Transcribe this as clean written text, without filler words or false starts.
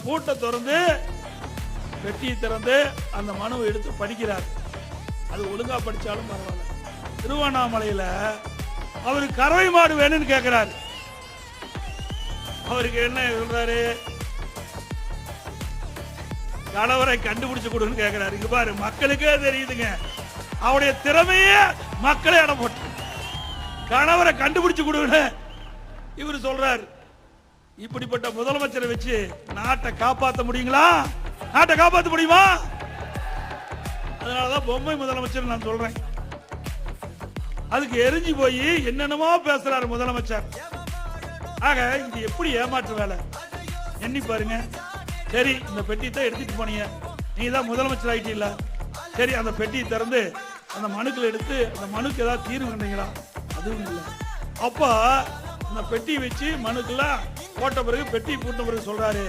பூட்டை திறந்து பெட்டியை திறந்து அந்த மனுவை எடுத்து படிக்கிறார். அது ஒழுங்கா படிச்சாலும் பரவாயில்ல. திருவண்ணாமலையில அவருக்கு கறவை மாடு வேணும்னு கேட்கிறாரு. அவருக்கு என்ன சொல்றாரு? கணவரை கண்டுபிடிச்சு கொடுன்னு கேட்கிறாரு. இங்க பாரு, மக்களுக்கே தெரியுதுங்க அவருடைய திறமையே மக்களை இடம் போட்டு கணவரை கண்டுபிடிச்சு கொடுன்னு இவரு சொல்றாரு. இப்படிப்பட்ட முதலமைச்சரை வச்சு நாட்டை காப்பாற்ற முடியுங்களா? நாட்டை காப்பாற்ற முடியுமா? அதனாலதான் பொம்மை முதலமைச்சர் நான் சொல்றேன். அதுக்கு எரிஞ்சு போய் என்னென்னமோ பேசுறாரு முதலமைச்சர். ஆக இது எப்படி ஏமாற்று வேலை எண்ணி பாருங்க. சரி, இந்த பெட்டி தான் எடுத்துட்டு போனீங்க, நீ தான் முதலமைச்சர் ஆயிட்டீங்களா? சரி, அந்த பெட்டியை திறந்து அந்த மனுக்களை எடுத்து அந்த மனுக்கு ஏதாவது தீர்வு கண்டீங்களா? அதுவும் இல்லை. அப்ப அந்த பெட்டி வச்சு மனுக்கெல்லாம் போட்ட பிறகு பெட்டி பூட்ட பிறகு சொல்றாரு,